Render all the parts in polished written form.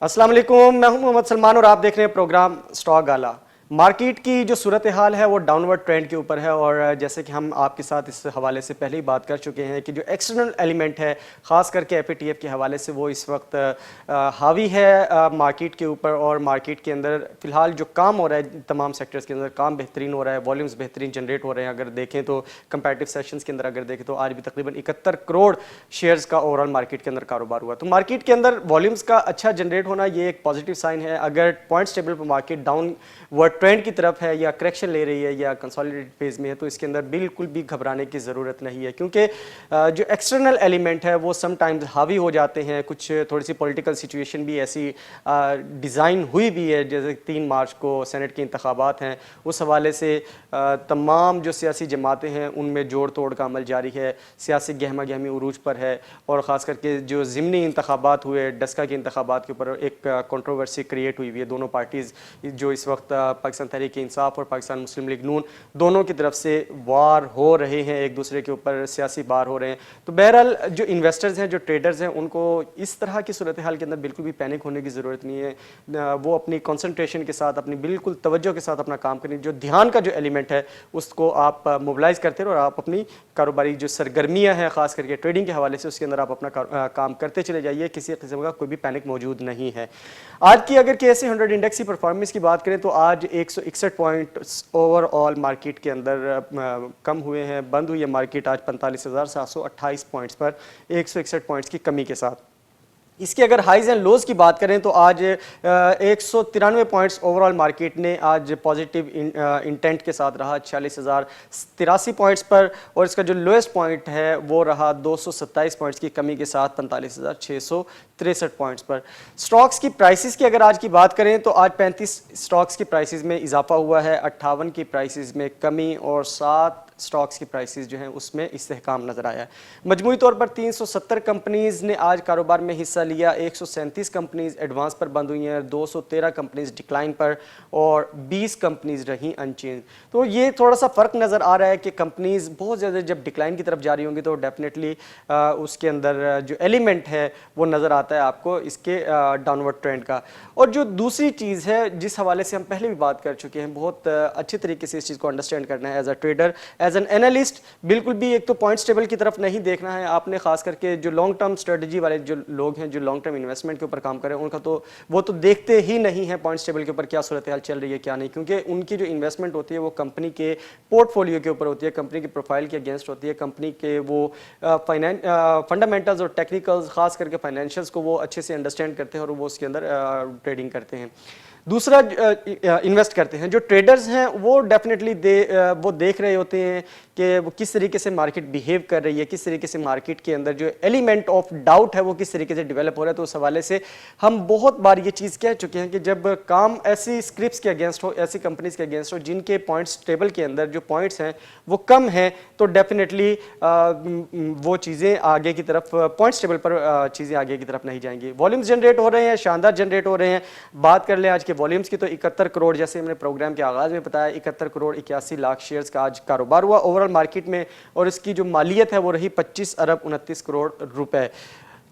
अस्सलाम वालेकुम, मैं हूं मोहम्मद सलमान और आप देख रहे हैं प्रोग्राम स्टॉक गाला। मार्केट की जो सूरत हाल है वो डाउनवर्ड ट्रेंड के ऊपर है और जैसे कि हम आपके साथ इस हवाले से पहले ही बात कर चुके हैं कि जो एक्सटर्नल एलिमेंट है ख़ास करके एफएटीएफ के हवाले से वो इस वक्त हावी है मार्केट के ऊपर। और मार्केट के अंदर फ़िलहाल जो काम हो रहा है तमाम सेक्टर्स के अंदर काम बेहतरीन हो रहा है, वॉल्यूम्स बेहतरीन जनरेट हो रहे हैं। अगर देखें तो कंपैरेटिव सेशंस के अंदर अगर देखें तो आज भी तकरीबन 71 करोड़ शेयर्स का ओवरऑल मार्केट के अंदर कारोबार हुआ। तो मार्केट के अंदर वॉल्यूम्स का अच्छा जनरेट होना ये एक पॉजिटिव साइन है। अगर पॉइंट्स टेबल पर मार्केट डाउनवर्ड ट्रेंड की तरफ है या करेक्शन ले रही है या कंसोलिडेटेड फेज में है तो इसके अंदर बिल्कुल भी घबराने की ज़रूरत नहीं है, क्योंकि जो एक्सटर्नल एलिमेंट है वो समटाइम्स हावी हो जाते हैं। कुछ थोड़ी सी पॉलिटिकल सिचुएशन भी ऐसी डिज़ाइन हुई भी है, जैसे 3 मार्च को सेनेट के इंतखाबात हैं, उस हवाले से तमाम जो सियासी जमातें हैं उनमें जोड़ तोड़ का अमल जारी है, सियासी गहमा गहमी उरूज पर है। और ख़ास करके जो ज़िमनी इंतखाबात हुए, डस्का के इंतखाबात के ऊपर एक कंट्रोवर्सी क्रिएट हुई हुई है। दोनों पार्टीज़ जो इस वक्त पाकिस्तान तहरीक इंसाफ और पाकिस्तान मुस्लिम लीग नून दोनों की तरफ से वार हो रहे हैं, एक दूसरे के ऊपर सियासी वार हो रहे हैं। तो बहरहाल जो इन्वेस्टर्स हैं, जो ट्रेडर्स हैं, उनको इस तरह की सूरत हाल के अंदर बिल्कुल भी पैनिक होने की ज़रूरत नहीं है। वो अपनी कंसंट्रेशन के साथ, अपनी बिल्कुल तवज्जो के साथ अपना काम करें। जो ध्यान का जो एलिमेंट है उसको आप मोबिलाइज करते रहो और आप अपनी कारोबारी जो सरगर्मियाँ हैं ख़ास करके ट्रेडिंग के हवाले से उसके अंदर आप अपना काम करते चले जाइए। किसी किस्म का कोई भी पैनिक मौजूद नहीं है। आज की अगर KSE 100 इंडेक्स की परफॉर्मेंस की बात करें तो आज 161 पॉइंट ओवरऑल मार्केट के अंदर कम हुए हैं। बंद हुई है मार्केट आज 45,728 पॉइंट्स पर 161 पॉइंट्स की कमी के साथ। इसके अगर हाइज एंड लोज की बात करें तो आज 193 पॉइंट्स ओवरऑल मार्केट ने आज पॉजिटिव इंटेंट के साथ रहा 46,083 पॉइंट्स पर। और इसका जो लोएस्ट पॉइंट है वो रहा 227 पॉइंट्स की कमी के साथ 45,663 पॉइंट्स पर। स्टॉक्स की प्राइसेस की अगर आज की बात करें तो आज 35 स्टॉक्स की प्राइसेस में इजाफा हुआ है, 58 की प्राइसेस में कमी और 7 स्टॉक्स की प्राइसेस जो हैं उसमें इस्तेहकाम नजर आया है। मजमूई तौर पर 370 कंपनीज ने आज कारोबार में हिस्सा लिया, 137 कंपनीज एडवांस पर बंद हुई हैं, 213 कंपनीज डिक्लाइन पर और 20 कंपनीज रहीं अनचेंज। तो ये थोड़ा सा फ़र्क नज़र आ रहा है कि कंपनीज बहुत ज़्यादा जब डिक्लाइन की तरफ जा रही होंगी तो डेफिनेटली उसके अंदर जो एलिमेंट है वो नज़र आता है आपको इसके डाउनवर्ड ट्रेंड का। और जो दूसरी चीज़ है जिस हवाले से हम पहले भी बात कर चुके हैं, बहुत अच्छे तरीके से इस चीज़ को अंडरस्टैंड करना है as a trader, as an analyst. बिल्कुल भी एक तो पॉइंट्स टेबल की तरफ नहीं देखना है आपने, खास करके जो लॉन्ग टर्म स्ट्रेटजी वाले जो लोग हैं, जो लॉन्ग टर्म इन्वेस्टमेंट के ऊपर काम करें, उनका तो वो तो देखते ही नहीं है पॉइंट्स टेबल के ऊपर क्या सूरत हाल चल रही है क्या नहीं, क्योंकि उनकी जो इन्वेस्टमेंट होती है वो कंपनी के पोर्टफोलियो के ऊपर होती है, कंपनी की प्रोफाइल के अगेंस्ट होती है, कंपनी के वो फंडामेंटल्स और टेक्निकल्स खास करके फाइनेंशियल्स को वो अच्छे से अंडरस्टैंड करते हैं और वो उसके अंदर ट्रेडिंग करते हैं। दूसरा इन्वेस्ट करते हैं जो ट्रेडर्स हैं वो डेफिनेटली वो देख रहे होते हैं कि वो किस तरीके से मार्केट बिहेव कर रही है, किस तरीके से मार्केट के अंदर जो एलिमेंट ऑफ डाउट है वो किस तरीके से डेवलप हो रहा है। तो उस हवाले से हम बहुत बार ये चीज़ कह चुके हैं कि जब काम ऐसी स्क्रिप्ट्स के अगेंस्ट हो, ऐसी कंपनीज के अगेंस्ट हो जिनके पॉइंट्स टेबल के अंदर जो पॉइंट्स हैं वो कम हैं, तो डेफिनेटली वो चीज़ें आगे की तरफ पॉइंट्स टेबल पर चीज़ें आगे की तरफ नहीं जाएंगी। वॉल्यूम्स जनरेट हो रहे हैं, शानदार जनरेट हो रहे हैं। बात कर लें आज के वॉल्यूम्स की तो 71 करोड़, जैसे हमने प्रोग्राम के आगाज़ में बताया, 71 करोड़ 81 लाख शेयर्स का आज कारोबार हुआ ओवरऑल मार्केट में। और इसकी जो मालियत है वो रही 25 अरब 29 करोड़ रुपए।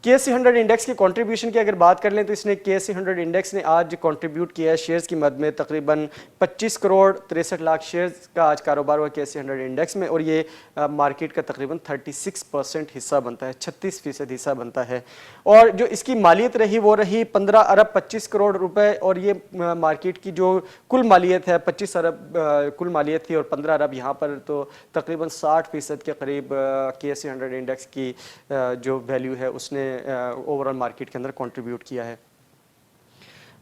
KSE 100 इंडेक्स की कंट्रीब्यूशन की अगर बात कर लें तो इसने KSE 100 इंडेक्स ने आज कंट्रीब्यूट किया है शेयर्स की मद में तकरीबन 25 करोड़ 63 लाख शेयर्स का आज कारोबार हुआ KSE 100 इंडेक्स में। और ये मार्केट का तकरीबन 36% हिस्सा बनता है, 36% हिस्सा बनता है। और जो इसकी मालियत रही वो रही 15 अरब 25 करोड़ रुपए। और ये मार्केट की जो कुल मालियत है 25 अरब कुल मालियत थी और 15 अरब यहाँ पर, तो तकरीबन 60% के करीब KSE 100 इंडेक्स की जो वैल्यू है उसने ओवरऑल मार्केट के अंदर कंट्रीब्यूट किया है।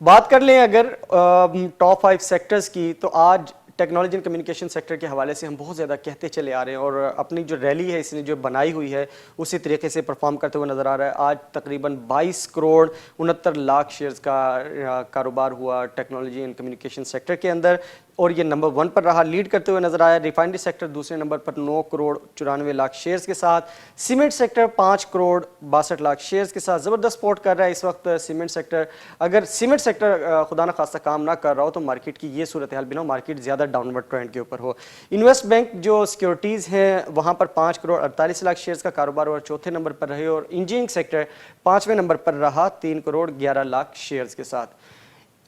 बात कर लें अगर टॉप 5 सेक्टर्स की तो आज टेक्नोलॉजी एंड कम्युनिकेशन सेक्टर के हवाले से हम बहुत ज़्यादा कहते चले आ रहे हैं और अपनी जो रैली है इसने जो बनाई हुई है उसी तरीके से परफॉर्म करते हुए नज़र आ रहा है। आज तकरीबन 22 करोड़ 69 लाख शेयर्स का कारोबार हुआ टेक्नोलॉजी एंड कम्युनिकेशन सेक्टर के अंदर। और ये नंबर 1 पर रहा, लीड करते हुए नजर आया। रिफाइनरी सेक्टर दूसरे नंबर पर 9 करोड़ 94 लाख शेयर्स के साथ। Cement sector 5 crore 62 lakh shares के साथ ज़बरदस्त सपोर्ट कर रहा है इस वक्त सीमेंट सेक्टर। अगर सीमेंट सेक्टर खुदा न खास्ता काम ना कर रहा हो तो मार्केट की ये सूरत हाल बिना मार्केट ज़्यादा डाउनवर्ड ट्रेंड के ऊपर हो। इन्वेस्ट बैंक जो सिक्योरिटीज़ हैं वहाँ पर 5 करोड़ 48 लाख शेयर्स का कारोबार और चौथे नंबर पर रहे, और इंजीनियरिंग सेक्टर 5वें नंबर पर रहा 3 करोड़ 11 लाख शेयर्स के साथ।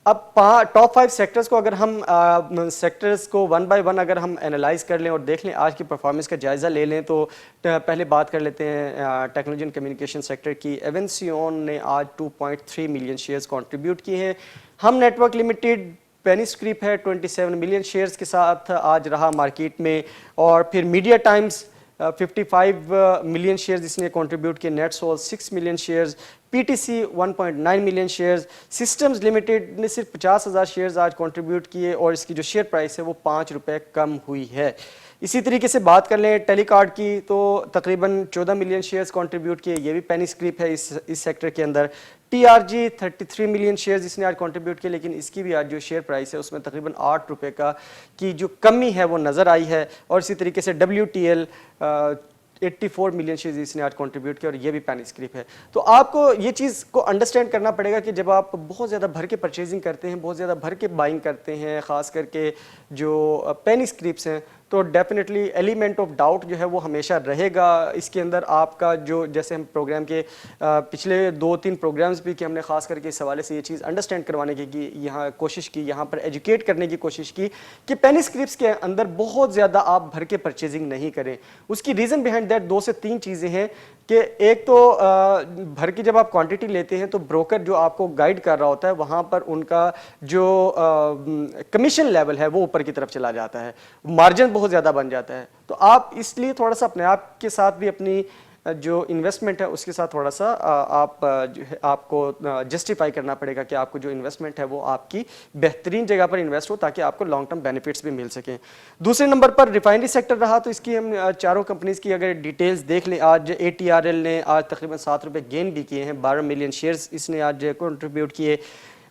अब टॉप 5 सेक्टर्स को अगर हम सेक्टर्स को वन बाय वन अगर हम एनालाइज कर लें और देख लें, आज की परफॉर्मेंस का जायज़ा ले लें, तो पहले बात कर लेते हैं टेक्नोलॉजी एंड कम्युनिकेशन सेक्टर की। एवेंसियन ने आज 2.3 मिलियन शेयर्स कंट्रीब्यूट किए हैं। हम नेटवर्क लिमिटेड पेनी स्क्रिप है 27 मिलियन शेयर्स के साथ आज रहा मार्केट में, और फिर मीडिया टाइम्स 55 मिलियन शेयर्स इसने कंट्रीब्यूट किए। NetSol 6 million shares, PTC 1.9 million shares, systems limited ने सिर्फ 50,000 शेयर्स आज कंट्रीब्यूट किए और इसकी जो शेयर प्राइस है वो 5 रुपये कम हुई है। इसी तरीके से बात कर लें टेलीकार्ड की, तो तकरीबन 14 मिलियन शेयर्स कंट्रीब्यूट किए, ये भी पेनी स्क्रिप है इस सेक्टर के अंदर। टीआरजी 33 मिलियन शेयर्स इसने आज कंट्रीब्यूट किए, लेकिन इसकी भी आज जो शेयर प्राइस है उसमें तकरीबन 8 रुपये की जो कमी है वो नज़र आई है। और इसी तरीके से WTL 84 मिलियन शेयर्स इसने आज कंट्रीब्यूट किया और ये भी पेनी स्क्रिप है। तो आपको ये चीज़ को अंडरस्टैंड करना पड़ेगा कि जब आप बहुत ज़्यादा भर के परचेजिंग करते हैं, बहुत ज़्यादा भर के बाइंग करते हैं, ख़ास करके जो पेनी स्क्रिप्स हैं, तो डेफिनेटली एलिमेंट ऑफ डाउट जो है वो हमेशा रहेगा इसके अंदर। आपका जो जैसे हम प्रोग्राम के पिछले 2-3 प्रोग्राम्स भी कि हमने ख़ास करके इस हवाले से ये चीज़ अंडरस्टैंड करवाने की यहाँ कोशिश की, यहाँ पर एजुकेट करने की कोशिश की कि पेनी स्क्रिप्स के अंदर बहुत ज़्यादा आप भर के परचेजिंग नहीं करें। उसकी रीज़न बिहाइंड दैट 2 से 3 चीज़ें हैं कि एक तो भर की जब आप क्वांटिटी लेते हैं तो ब्रोकर जो आपको गाइड कर रहा होता है वहाँ पर उनका जो कमीशन लेवल है वो ऊपर की तरफ चला जाता है, मार्जिन बहुत ज़्यादा बन जाता है। तो आप इसलिए थोड़ा सा अपने आप के साथ भी अपनी जो इन्वेस्टमेंट है उसके साथ थोड़ा सा आप जो है आपको जस्टिफाई करना पड़ेगा कि आपको जो इन्वेस्टमेंट है वो आपकी बेहतरीन जगह पर इन्वेस्ट हो ताकि आपको लॉन्ग टर्म बेनिफिट्स भी मिल सकें। दूसरे नंबर पर रिफाइनरी सेक्टर रहा, तो इसकी हम चारों कंपनीज की अगर डिटेल्स देख लें, आज ATRL ने आज तकरीबन 7 रुपये गेन भी किए हैं, 12 मिलियन शेयर्स इसने आज कंट्रीब्यूट किए।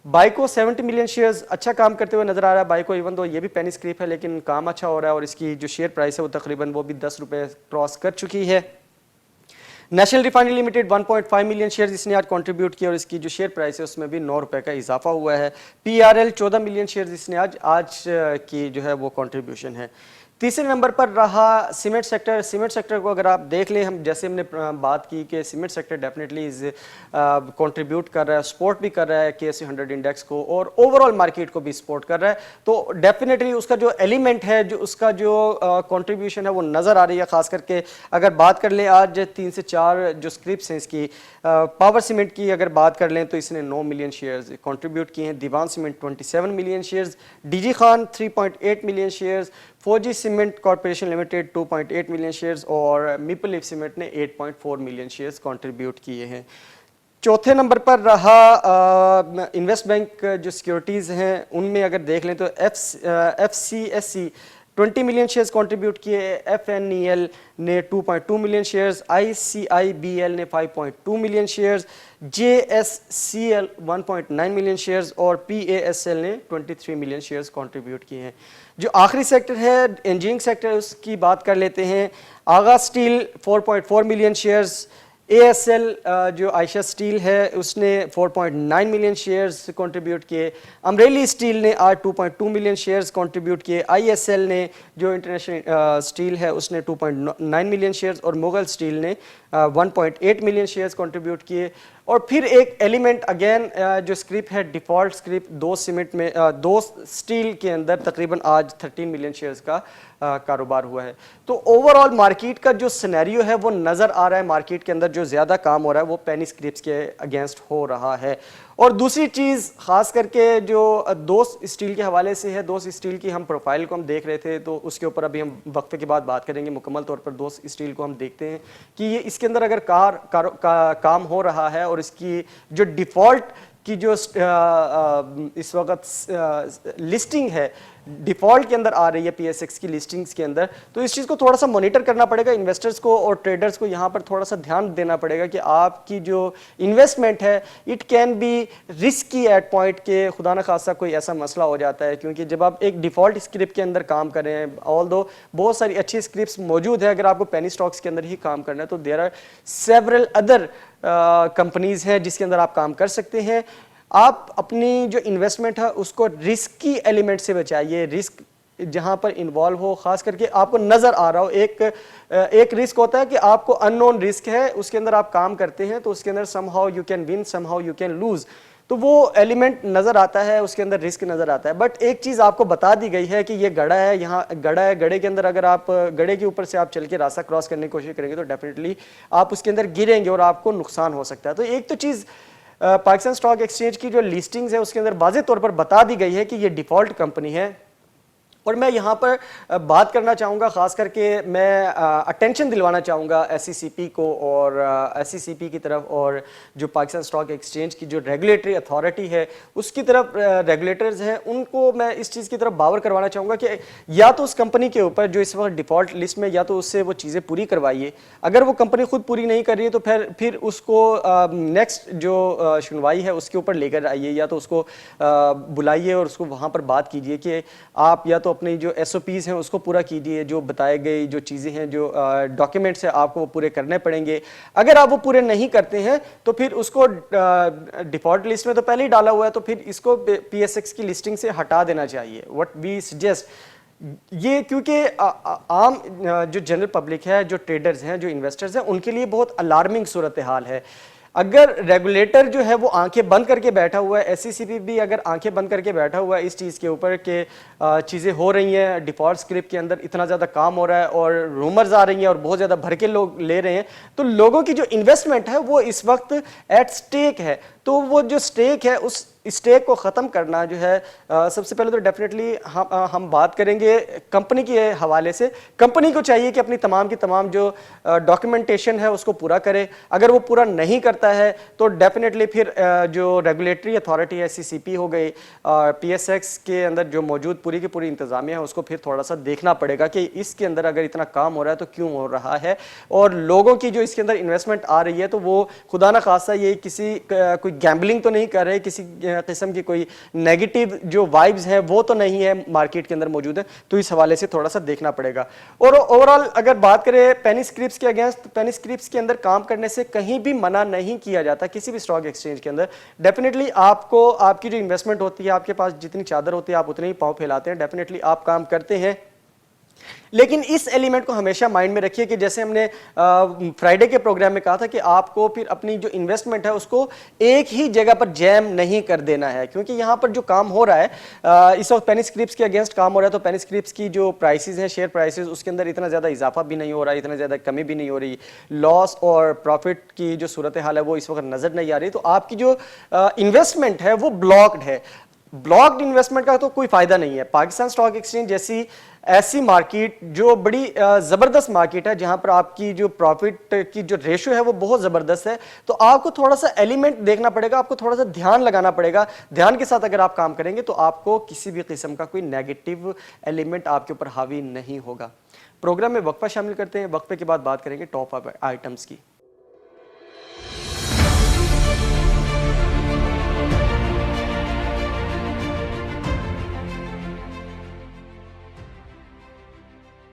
बाइको 70 मिलियन शेयर्स अच्छा काम करते हुए नजर आ रहा है। बाइको इवन दो ये भी पेनी स्क्रिप है लेकिन काम अच्छा हो रहा है और इसकी जो शेयर प्राइस है वो तकरीबन वो भी 10 रुपये क्रॉस कर चुकी है। National refinery limited 1.5 million shares इसने आज कंट्रीब्यूट किया और इसकी जो शेयर प्राइस है उसमें भी 9 रुपये का इजाफा हुआ है। PRL 14 मिलियन शेयर्स इसने आज की जो है वो कंट्रीब्यूशन है। तीसरे नंबर पर रहा सीमेंट सेक्टर। सीमेंट सेक्टर को अगर आप देख लें, हम जैसे हमने बात की कि cement sector definitely is contribute कर रहा है, सपोर्ट भी कर रहा है KSE 100 इंडेक्स को और ओवरऑल मार्केट को भी सपोर्ट कर रहा है। तो डेफिनेटली उसका जो एलिमेंट है, जो उसका जो कंट्रीब्यूशन है वो नज़र आ रही है। खास करके अगर बात कर लें आज 3 से 4 जो स्क्रिप्स हैं इसकी, पावर सीमेंट की अगर बात कर लें तो इसने 9 मिलियन शेयर्स कंट्रीब्यूट किए हैं। Dewan cement 27 million shares, DG Khan 3.8 million shares, Fauji cement corporation limited 2.8 million shares और मेपल लीफ सीमेंट ने 8.4 मिलियन शेयर्स कंट्रीब्यूट किए हैं। चौथे नंबर पर रहा इन्वेस्ट बैंक जो सिक्योरिटीज़ हैं उनमें अगर देख लें तो FCSE 20 मिलियन शेयर्स कंट्रीब्यूट किए, FNEL ने 2.2 मिलियन शेयर्स, ICIBL ने 5.2 million shares, JSCL 1.9 million shares और PASL ने 23 मिलियन शेयर्स कंट्रीब्यूट किए हैं। जो आखिरी सेक्टर है इंजीनियरिंग सेक्टर, उसकी बात कर लेते हैं। आगा स्टील 4.4 मिलियन शेयर्स, ASL जो आयशा स्टील है उसने 4.9 मिलियन शेयर्स कंट्रीब्यूट किए, अमरेली स्टील ने आज 2.2 मिलियन शेयर्स कंट्रीब्यूट किए, ISL ने जो इंटरनेशनल स्टील है उसने 2.9 मिलियन शेयर्स और मुगल स्टील ने 1.8 मिलियन शेयर्स कंट्रीब्यूट किए। और फिर एक एलिमेंट अगेन जो स्क्रिप है डिफ़ॉल्ट स्क्रिप, दो सीमेंट में दो स्टील के अंदर तकरीबन आज 13 मिलियन शेयर्स का कारोबार हुआ है। तो ओवरऑल मार्केट का जो सिनेरियो है वो नज़र आ रहा है, मार्केट के अंदर जो ज़्यादा काम हो रहा है वो पेनी स्क्रिप्स के अगेंस्ट हो रहा है। और दूसरी चीज़ ख़ास करके जो दोस्त स्टील के हवाले से है, दोस्त स्टील की हम प्रोफाइल को हम देख रहे थे तो उसके ऊपर अभी हम वक्फे के बाद बात करेंगे मुकम्मल तौर पर। दोस्त स्टील को हम देखते हैं कि ये इसके अंदर अगर काम हो रहा है और इसकी जो डिफ़ॉल्ट की जो इस वक्त लिस्टिंग है डिफॉल्ट के अंदर आ रही है PSX की लिस्टिंग्स के अंदर, तो इस चीज़ को थोड़ा सा मॉनिटर करना पड़ेगा इन्वेस्टर्स को और ट्रेडर्स को। यहाँ पर थोड़ा सा ध्यान देना पड़ेगा कि आपकी जो इन्वेस्टमेंट है it can be risky at point के खुदा न खासा कोई ऐसा मसला हो जाता है, क्योंकि जब आप एक डिफॉल्ट स्क्रिप्ट के अंदर काम कर रहे हैं, ऑल्दो बहुत सारी अच्छी स्क्रिप्ट्स मौजूद है, अगर आपको पेनी स्टॉक्स के अंदर ही काम करना है तो there are several other companies हैं जिसके अंदर आप काम कर सकते हैं। आप अपनी जो इन्वेस्टमेंट है उसको रिस्की एलिमेंट से बचाइए, रिस्क जहां पर इन्वॉल्व हो, खास करके आपको नजर आ रहा हो। एक रिस्क होता है कि आपको अननोन रिस्क है, उसके अंदर आप काम करते हैं तो उसके अंदर somehow you can win somehow you can lose, तो वो एलिमेंट नजर आता है, उसके अंदर रिस्क नजर आता है। बट एक चीज आपको बता दी गई है कि ये गड़ा है, यहाँ गड़ा है, गड़े के अंदर अगर आप गड़े के ऊपर से आप चल के रास्ता क्रॉस करने की कोशिश करेंगे तो डेफिनेटली आप उसके अंदर गिरेंगे और आपको नुकसान हो सकता है। तो एक तो चीज पाकिस्तान स्टॉक एक्सचेंज की जो लिस्टिंग्स है उसके अंदर वाज़ेह तौर पर बता दी गई है कि ये डिफॉल्ट कंपनी है। और मैं यहाँ पर बात करना चाहूँगा, ख़ास करके मैं अटेंशन दिलवाना चाहूँगा SECP को और SECP की तरफ, और जो पाकिस्तान स्टॉक एक्सचेंज की जो रेगुलेटरी अथॉरिटी है उसकी तरफ, रेगुलेटर्स हैं उनको मैं इस चीज़ की तरफ बावर करवाना चाहूँगा कि या तो उस कंपनी के ऊपर जो इस वक्त डिफ़ॉल्ट लिस्ट में, या तो उससे वो चीज़ें पूरी करवाइए। अगर वो कंपनी खुद पूरी नहीं कर रही है तो फिर उसको नेक्स्ट जो सुनवाई है उसके ऊपर लेकर आइए, या तो उसको बुलाइए और उसको वहाँ पर बात कीजिए कि आप या तो अपनी जो SOPs हैं उसको पूरा कीजिए, जो बताए गए जो चीज़ें हैं, जो डॉक्यूमेंट्स हैं आपको वो पूरे करने पड़ेंगे। अगर आप वो पूरे नहीं करते हैं तो फिर उसको डिफॉल्ट लिस्ट में तो पहले ही डाला हुआ है, तो फिर इसको PSX की लिस्टिंग से हटा देना चाहिए। व्हाट वी सजेस्ट ये, क्योंकि आम जो जनरल पब्लिक है, जो ट्रेडर्स हैं, जो इन्वेस्टर्स हैं, उनके लिए बहुत अलार्मिंग सूरत हाल है। अगर रेगुलेटर जो है वो आंखें बंद करके बैठा हुआ है, SECP भी अगर आंखें बंद करके बैठा हुआ है इस चीज़ के ऊपर कि चीज़ें हो रही हैं, डिफ़ॉल्ट स्क्रिप्ट के अंदर इतना ज़्यादा काम हो रहा है और रूमर्स आ रही हैं और बहुत ज़्यादा भर के लोग ले रहे हैं, तो लोगों की जो इन्वेस्टमेंट है वो इस वक्त एट स्टेक है। तो वो जो स्टेक है उस स्टेक को ख़त्म करना जो है, सबसे पहले तो डेफिनेटली हम बात करेंगे कंपनी के हवाले से। कंपनी को चाहिए कि अपनी तमाम की तमाम जो डॉक्यूमेंटेशन है उसको पूरा करे। अगर वो पूरा नहीं करता है तो डेफिनेटली फिर जो रेगुलेटरी अथॉरिटी है, SECP हो गई, PSX के अंदर जो मौजूद पूरी की पूरी इंतजामिया है उसको फिर थोड़ा सा देखना पड़ेगा कि इसके अंदर अगर इतना काम हो रहा है तो क्यों हो रहा है, और लोगों की जो इसके अंदर इन्वेस्टमेंट आ रही है तो वो खुदा ना खासा ये किसी कोई गैम्बलिंग तो नहीं कर रहे, किसी किस्म की कोई नेगेटिव जो वाइब्स है वो तो नहीं है मार्केट के अंदर मौजूद है। तो इस हवाले से थोड़ा सा देखना पड़ेगा। और ओवरऑल अगर बात करें पेनी स्क्रिप्ट्स के अगेंस्ट, पेनी स्क्रिप्ट्स के अंदर काम करने से कहीं भी मना नहीं किया जाता किसी भी स्टॉक एक्सचेंज के अंदर। डेफिनेटली आपको आपकी जो इन्वेस्टमेंट होती है, आपके पास जितनी चादर होती है आप उतने ही पाँव फैलाते हैं, डेफिनेटली आप काम करते हैं। लेकिन इस एलिमेंट को हमेशा माइंड में रखिए कि जैसे हमने फ्राइडे के प्रोग्राम में कहा था कि आपको फिर अपनी जो इन्वेस्टमेंट है उसको एक ही जगह पर जैम नहीं कर देना है, क्योंकि यहाँ पर जो काम हो रहा है इस वक्त पेनी स्क्रिप्ट्स के अगेंस्ट काम हो रहा है। तो पेनी स्क्रिप्ट्स की जो प्राइसेस हैं, शेयर प्राइसेस, उसके अंदर इतना ज़्यादा इजाफा भी नहीं हो रहा है, इतना ज़्यादा कमी भी नहीं हो रही, लॉस और प्रॉफिट की जो सूरत हाल है वो इस वक्त नज़र नहीं आ रही। तो आपकी जो इन्वेस्टमेंट है वो ब्लॉक्ड है। ब्लॉक्ड इन्वेस्टमेंट का तो कोई फायदा नहीं है। पाकिस्तान स्टॉक एक्सचेंज जैसी ऐसी मार्केट जो बड़ी ज़बरदस्त मार्केट है, जहां पर आपकी जो प्रॉफिट की जो रेशो है वो बहुत ज़बरदस्त है, तो आपको थोड़ा सा एलिमेंट देखना पड़ेगा, आपको थोड़ा सा ध्यान लगाना पड़ेगा। ध्यान के साथ अगर आप काम करेंगे तो आपको किसी भी किस्म का कोई नेगेटिव एलिमेंट आपके ऊपर हावी नहीं होगा। प्रोग्राम में वक्फा शामिल करते हैं, वक्फे के बाद बात करेंगे टॉप आइटम्स की।